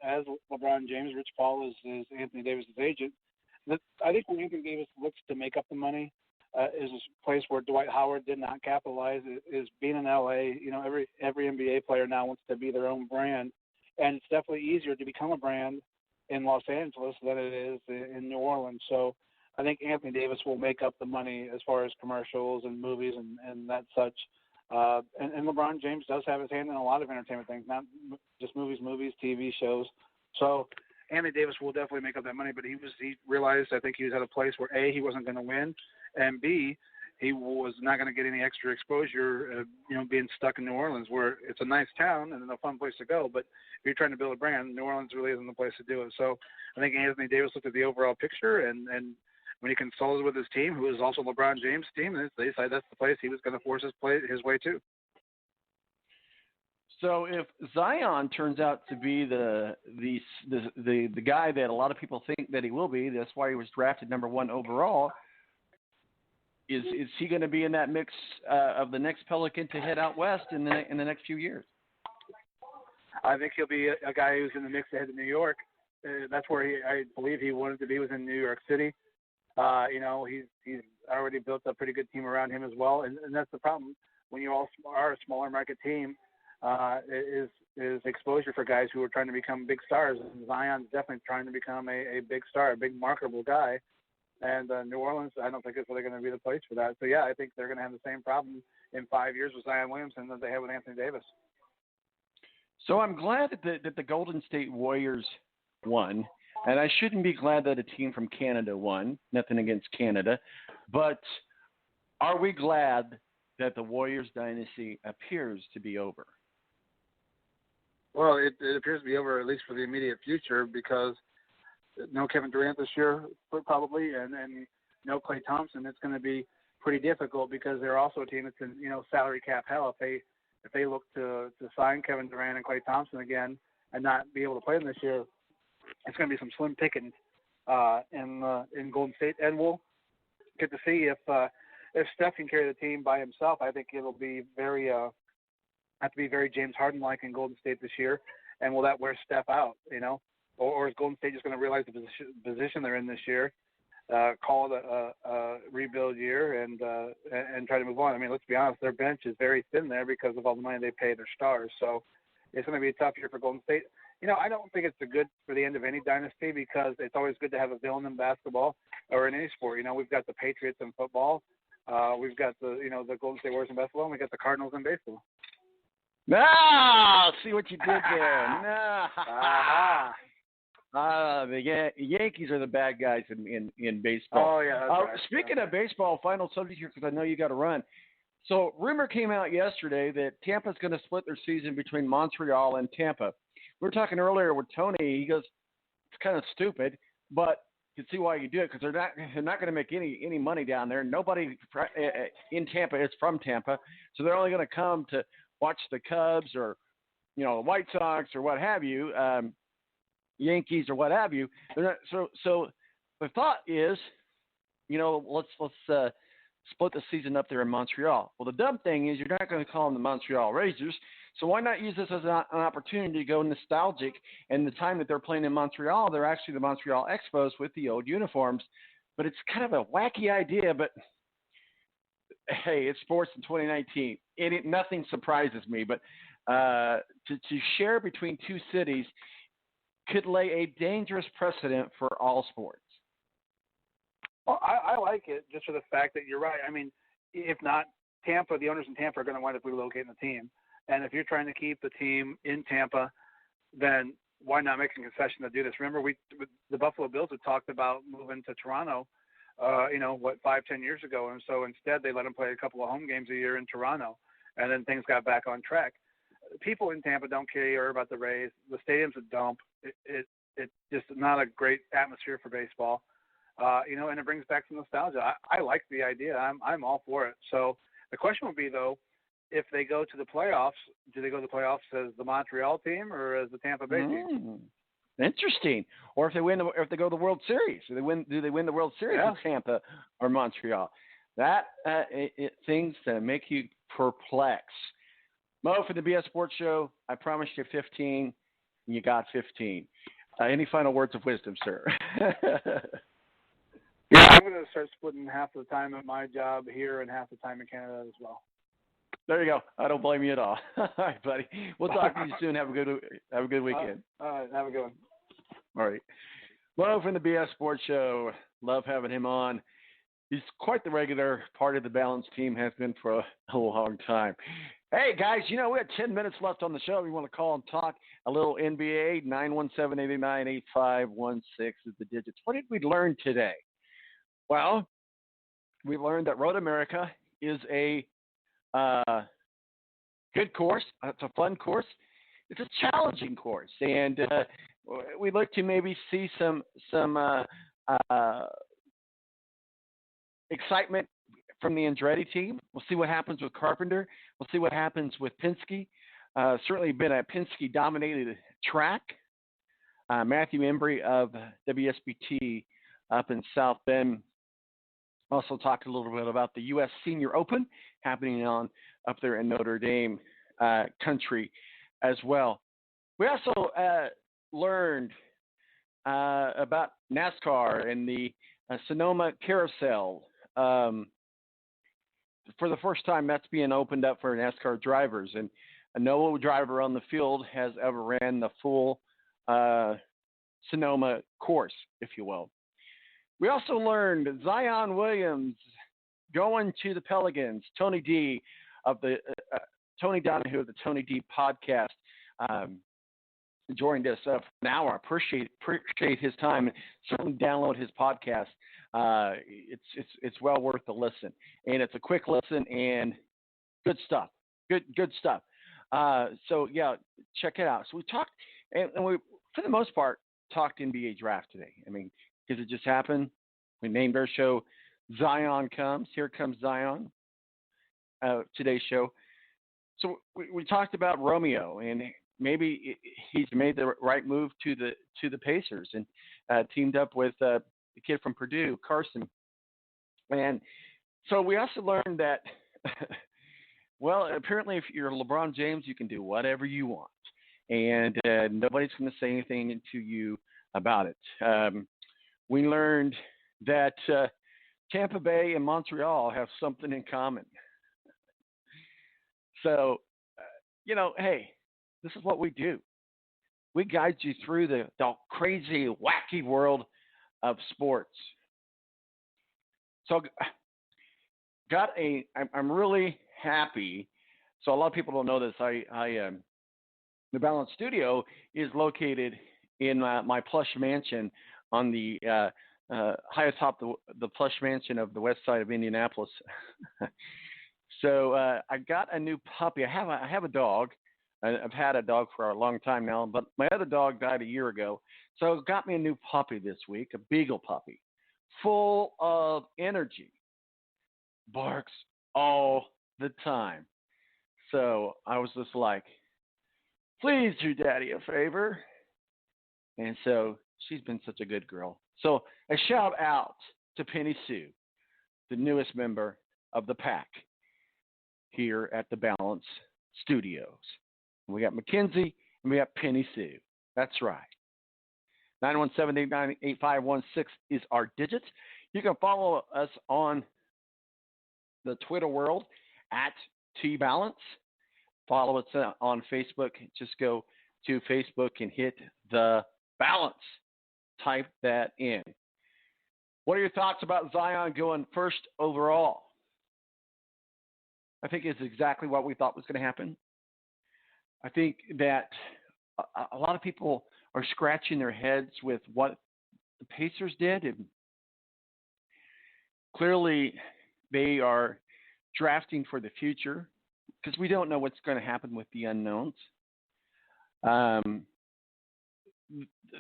as LeBron James. Rich Paul is Anthony Davis's agent. I think when Anthony Davis looks to make up the money, is a place where Dwight Howard did not capitalize. Is being in LA. Every NBA player now wants to be their own brand, and it's definitely easier to become a brand in Los Angeles than it is in New Orleans. So I think Anthony Davis will make up the money as far as commercials and movies and that such. And LeBron James does have his hand in a lot of entertainment things, not just movies, TV shows. So Anthony Davis will definitely make up that money, but he realized, I think he was at a place where A, he wasn't going to win, and B, he was not going to get any extra exposure, being stuck in New Orleans, where it's a nice town and a fun place to go, but if you're trying to build a brand, New Orleans really isn't the place to do it. So I think Anthony Davis looked at the overall picture, and when he consulted with his team, who is also LeBron James' team, they decided that's the place he was going to force his way to. So if Zion turns out to be the guy that a lot of people think that he will be, that's why he was drafted number 1 overall. Is he going to be in that mix of the next Pelican to head out west in the next few years? I think he'll be a guy who's in the mix to head to New York. That's where I believe he wanted to be, was in New York City. He's already built a pretty good team around him as well, and that's the problem when you all are a smaller market team. Is exposure for guys who are trying to become big stars. And Zion's definitely trying to become a big star, a big marketable guy. And New Orleans, I don't think is really going to be the place for that. So, yeah, I think they're going to have the same problem in 5 years with Zion Williamson that they had with Anthony Davis. So I'm glad that the Golden State Warriors won. And I shouldn't be glad that a team from Canada won. Nothing against Canada. But are we glad that the Warriors dynasty appears to be over? Well, it appears to be over, at least for the immediate future, because no Kevin Durant this year, probably, and no Klay Thompson. It's going to be pretty difficult because they're also a team that's in salary cap hell. If they look to sign Kevin Durant and Klay Thompson again and not be able to play them this year, it's going to be some slim pickings in Golden State, and we'll get to see if Steph can carry the team by himself. I think it'll be have to be very James Harden-like in Golden State this year, and will that wear Steph out? Or is Golden State just going to realize the position they're in this year, call it a rebuild year, and try to move on? I mean, let's be honest, their bench is very thin there because of all the money they pay their stars. So it's going to be a tough year for Golden State. I don't think it's good for the end of any dynasty because it's always good to have a villain in basketball or in any sport. We've got the Patriots in football. We've got the Golden State Warriors in basketball, and we've got the Cardinals in baseball. No, see what you did there. No. The Yankees are the bad guys in baseball. Oh, yeah. That's right. Speaking of baseball, final subject here because I know you got to run. So rumor came out yesterday that Tampa's going to split their season between Montreal and Tampa. We were talking earlier with Tony. He goes, it's kind of stupid, but you can see why you do it because they're not going to make any money down there. Nobody in Tampa is from Tampa, so they're only going to come to watch the Cubs or the White Sox or what have you, Yankees or what have you. They're not, so the thought is, let's split the season up there in Montreal. Well, the dumb thing is you're not going to call them the Montreal Rangers, so why not use this as an opportunity to go nostalgic? And the time that they're playing in Montreal, they're actually the Montreal Expos with the old uniforms. But it's kind of a wacky idea, but hey, it's sports in 2019. Nothing surprises me, but to share between two cities could lay a dangerous precedent for all sports. Well, I like it just for the fact that you're right. I mean, if not Tampa, the owners in Tampa are going to wind up relocating the team. And if you're trying to keep the team in Tampa, then why not make a concession to do this? Remember, the Buffalo Bills had talked about moving to Toronto, 5-10 years ago. And so instead they let them play a couple of home games a year in Toronto. And then things got back on track. People in Tampa don't care about the Rays. The stadium's a dump. It's just not a great atmosphere for baseball. And it brings back some nostalgia. I like the idea. I'm all for it. So the question would be, though, if they go to the playoffs, do they go to the playoffs as the Montreal team or as the Tampa Bay team? Interesting. Or if they go to the World Series, do they win the World Series with Tampa or Montreal? That things that make you perplex. Mo, for the BS Sports Show, I promised you 15. You got 15. Any final words of wisdom, sir? Yeah, I'm going to start splitting half the time at my job here and half the time in Canada as well. There you go. I don't blame you at all. All right, buddy. We'll talk to you soon. Have a good weekend. All right, have a good one. All right. Love from the BS Sports Show. Love having him on. He's quite the regular part of the Balance team, has been for a long time. Hey, guys, we have 10 minutes left on the show. If you want to call and talk a little NBA, 917-889-8516 is the digits. What did we learn today? Well, we learned that Road America is a good course. It's a fun course. It's a challenging course, and we look to maybe see some excitement from the Andretti team. We'll see what happens with Carpenter. We'll see what happens with Penske. Certainly been a Penske-dominated track. Matthew Embry of WSBT up in South Bend also talked a little bit about the U.S. Senior Open happening on up there in Notre Dame country as well. We also learned about NASCAR and the Sonoma Carousel. For the first time, that's being opened up for NASCAR drivers. And no driver on the field has ever ran the full Sonoma course, if you will. We also learned Zion Williams going to the Pelicans. Tony Donahue of the Tony D podcast joined us for an hour. Appreciate his time. Certainly download his podcast. It's well worth the listen, and it's a quick listen and good stuff. Good stuff. So yeah, check it out. So we talked, and we for the most part talked NBA draft today. I mean, because it just happened. We named our show Zion Comes. Here comes Zion. Today's show. So we talked about Romeo, and maybe he's made the right move to the Pacers and teamed up with the kid from Purdue, Carson. And so we also learned that, well, apparently if you're LeBron James, you can do whatever you want, and nobody's going to say anything to you about it. We learned that Tampa Bay and Montreal have something in common. So, hey, this is what we do. We guide you through the crazy, wacky world of sports. So, I'm really happy. So a lot of people don't know this. The Balance Studio is located in my plush mansion on the high atop the plush mansion of the west side of Indianapolis. So I got a new puppy. I have a dog. I've had a dog for a long time now, but my other dog died a year ago. So it got me a new puppy this week, a beagle puppy, full of energy, barks all the time. So I was just like, please do Daddy a favor. And so she's been such a good girl. So a shout out to Penny Sue, the newest member of the pack here at the Balance Studios. We got Mackenzie and we got Penny Sue. That's right. 917-898-8516 is our digits. You can follow us on the Twitter world at T-Balance. Follow us on Facebook. Just go to Facebook and hit the Balance. Type that in. What are your thoughts about Zion going first overall? I think it's exactly what we thought was going to happen. I think that a lot of people are scratching their heads with what the Pacers did. And clearly, they are drafting for the future because we don't know what's going to happen with the unknowns. The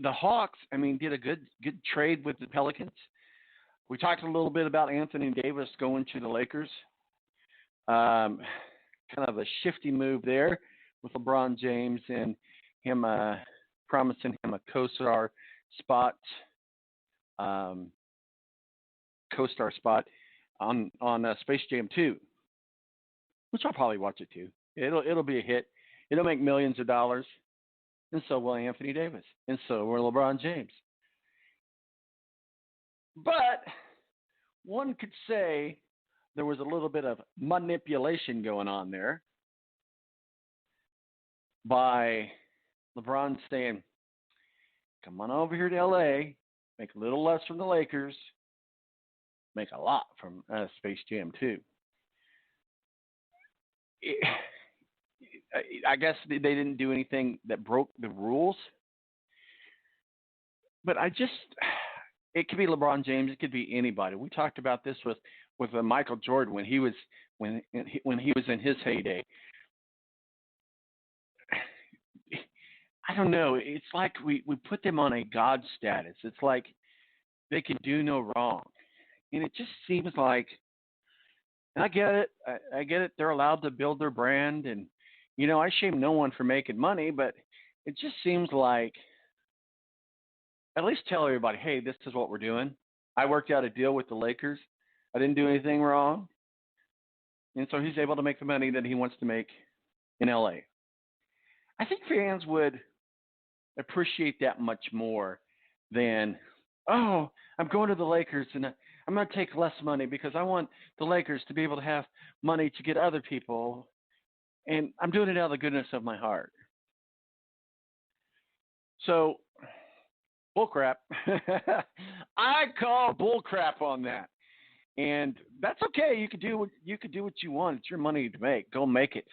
Hawks, did a good trade with the Pelicans. We talked a little bit about Anthony Davis going to the Lakers. Kind of a shifty move there with LeBron James and him promising him a co-star spot on Space Jam 2, which I'll probably watch it too. It'll be a hit. It'll make millions of dollars. and so will Anthony Davis, and so will LeBron James. But one could say there was a little bit of manipulation going on there by LeBron saying, come on over here to LA, make a little less from the Lakers, make a lot from Space Jam 2. I guess they didn't do anything that broke the rules. But it could be LeBron James, it could be anybody. We talked about this with Michael Jordan when he was in his heyday. I don't know. It's like we put them on a God status. It's like they can do no wrong. And it just seems like, and I get it. I get it. They're allowed to build their brand. And, I shame no one for making money, but it just seems like at least tell everybody, hey, this is what we're doing. I worked out a deal with the Lakers. I didn't do anything wrong. And so he's able to make the money that he wants to make in LA. I think fans would appreciate that much more than, oh, I'm going to the Lakers and I'm going to take less money because I want the Lakers to be able to have money to get other people. And I'm doing it out of the goodness of my heart. So, bullcrap. I call bullcrap on that. And that's okay. You could do what you want. It's your money to make. Go make it.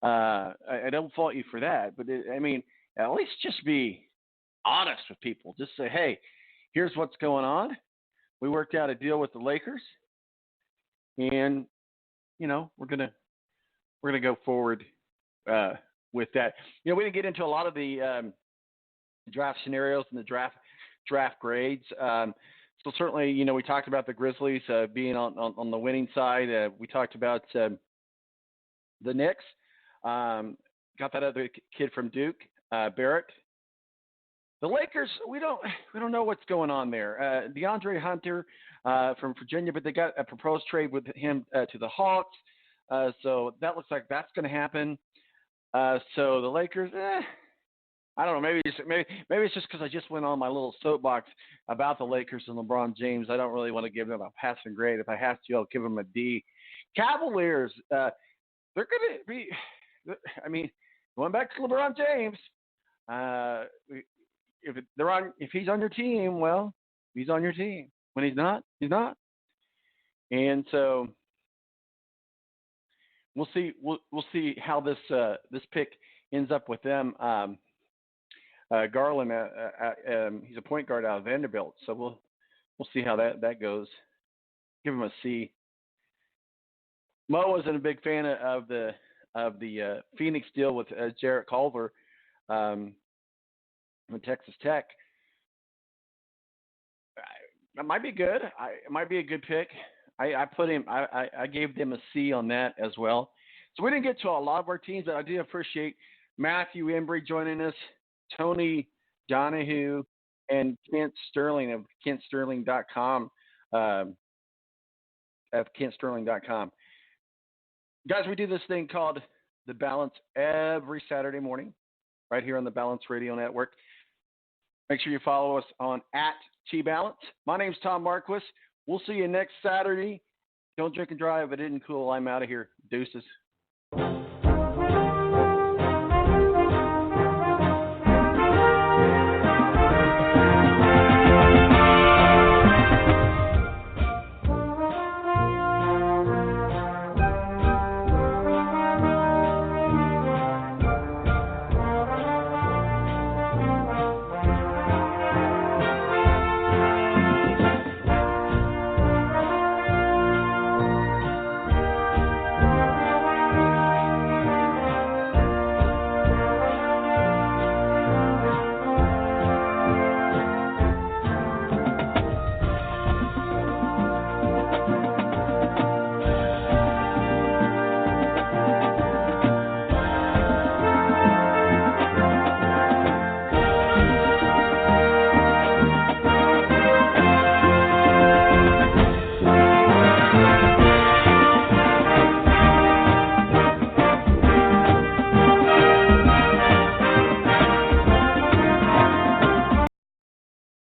I don't fault you for that. But at least just be honest with people. Just say, hey, here's what's going on. We worked out a deal with the Lakers, and we're gonna go forward with that. We didn't get into a lot of the draft scenarios and the draft grades. So certainly, we talked about the Grizzlies being on the winning side. We talked about the Knicks. Got that other kid from Duke, Barrett. The Lakers, we don't know what's going on there. DeAndre Hunter from Virginia, but they got a proposed trade with him to the Hawks. So that looks like that's going to happen. So the Lakers, I don't know. Maybe it's just because I just went on my little soapbox about the Lakers and LeBron James. I don't really want to give them a passing grade. If I have to, I'll give them a D. Cavaliers, they're going to be. Going back to LeBron James, if he's on your team, well, he's on your team. When he's not, he's not. And so we'll see. We'll see how this pick ends up with them. Garland, he's a point guard out of Vanderbilt, so we'll see how that goes. Give him a C. Mo wasn't a big fan of the Phoenix deal with Jarrett Culver from Texas Tech. That might be good. It might be a good pick. I gave them a C on that as well. So we didn't get to a lot of our teams, but I do appreciate Matthew Embry joining us, Tony Donahue, and Kent Sterling of KentSterling.com. At KentSterling.com. Guys, we do this thing called The Balance every Saturday morning right here on the Balance Radio Network. Make sure you follow us on @TBalance. My name's Tom Marquis. We'll see you next Saturday. Don't drink and drive. If it isn't cool, I'm out of here. Deuces.